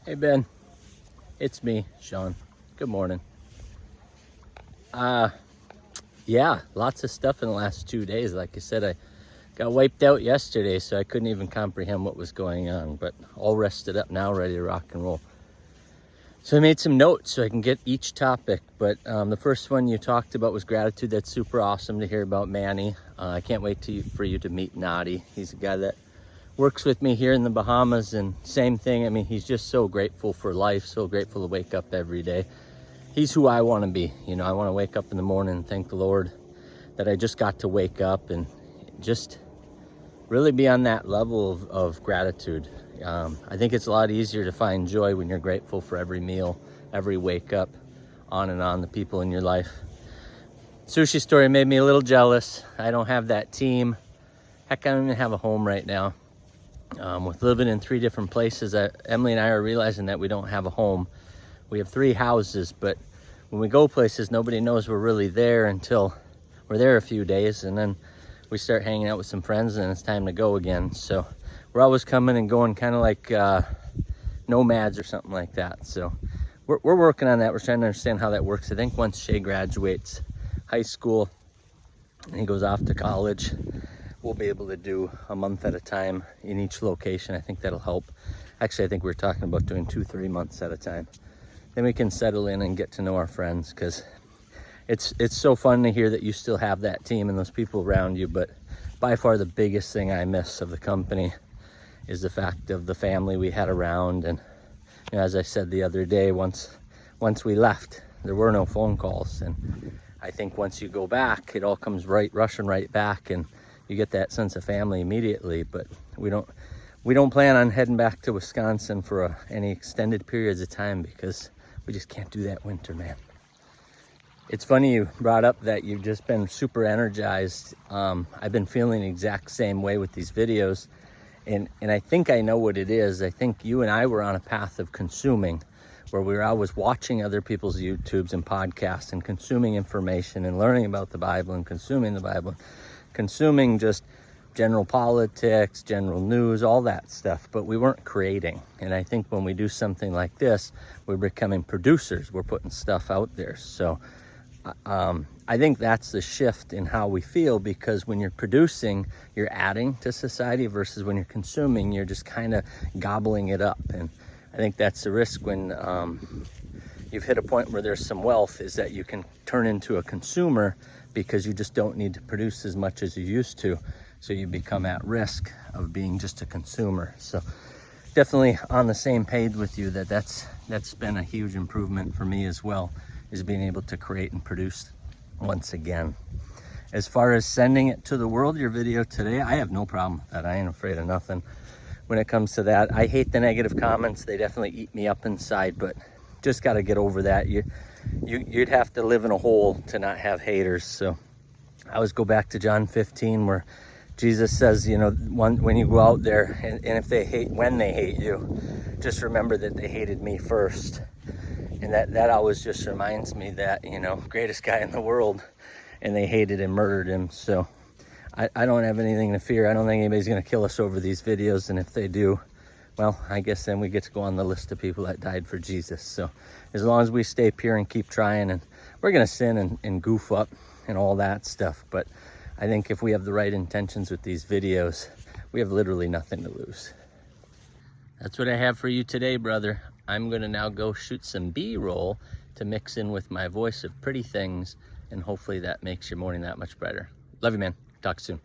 Hey Ben, it's me, Sean. Good morning. Yeah, lots of stuff in the last 2 days. Like I said, I got wiped out yesterday, so I couldn't even comprehend what was going on, but all rested up now, ready to rock and roll. So I made some notes so I can get each topic, but the first one you talked about was gratitude. That's super awesome to hear about Manny. I can't wait for you to meet Nadi. He's a guy that works with me here in the Bahamas, and same thing. I mean, he's just so grateful for life, so grateful to wake up every day. He's who I want to be. You know, I want to wake up in the morning and thank the Lord that I just got to wake up and just really be on that level of gratitude. I think it's a lot easier to find joy when you're grateful for every meal, every wake up, on and on, the people in your life. Sushi Story made me a little jealous. I don't have that team. Heck, I don't even have a home right now. With living in 3 different places, Emily and I are realizing that we don't have a home. We have 3 houses, but when we go places, nobody knows we're really there until we're there a few days, and then we start hanging out with some friends, and it's time to go again. So we're always coming and going, kind of like nomads or something like that. So we're working on that. We're trying to understand how that works. I think once Shay graduates high school and he goes off to college, we'll be able to do a month at a time in each location. I think that'll help. Actually, I think we're talking about doing 2-3 months at a time. Then we can settle in and get to know our friends, because it's so fun to hear that you still have that team and those people around you. But by far the biggest thing I miss of the company is the fact of the family we had around. And you know, as I said the other day, once we left, there were no phone calls. And I think once you go back, it all comes rushing right back, and you get that sense of family immediately. But we don't plan on heading back to Wisconsin for any extended periods of time, because we just can't do that winter, man. It's funny you brought up that you've just been super energized. I've been feeling the exact same way with these videos, and I think I know what it is. I think you and I were on a path of consuming, where we were always watching other people's YouTubes and podcasts and consuming information and learning about the Bible and consuming the Bible, consuming just general politics, general news, all that stuff, but we weren't creating. And I think when we do something like this, we're becoming producers. We're putting stuff out there. So I think that's the shift in how we feel, because when you're producing, you're adding to society, versus when you're consuming, you're just kind of gobbling it up. And I think that's the risk when you've hit a point where there's some wealth, is that you can turn into a consumer because you just don't need to produce as much as you used to. So you become at risk of being just a consumer. So definitely on the same page with you, that's been a huge improvement for me as well, is being able to create and produce once again. As far as sending it to the world, your video today, I have no problem with that. I ain't afraid of nothing when it comes to that. I hate the negative comments. They definitely eat me up inside, but just got to get over that. You'd have to live in a hole to not have haters. So I always go back to John 15, where Jesus says, you know, when you go out there, and if when they hate you, just remember that they hated me first. And that always just reminds me that, you know, greatest guy in the world, and they hated and murdered him. So I don't have anything to fear. I don't think anybody's going to kill us over these videos. And if they do, well, I guess then we get to go on the list of people that died for Jesus. So as long as we stay pure and keep trying, and we're going to sin and goof up and all that stuff. But I think if we have the right intentions with these videos, we have literally nothing to lose. That's what I have for you today, brother. I'm going to now go shoot some B-roll to mix in with my voice of pretty things, and hopefully that makes your morning that much brighter. Love you, man. Talk soon.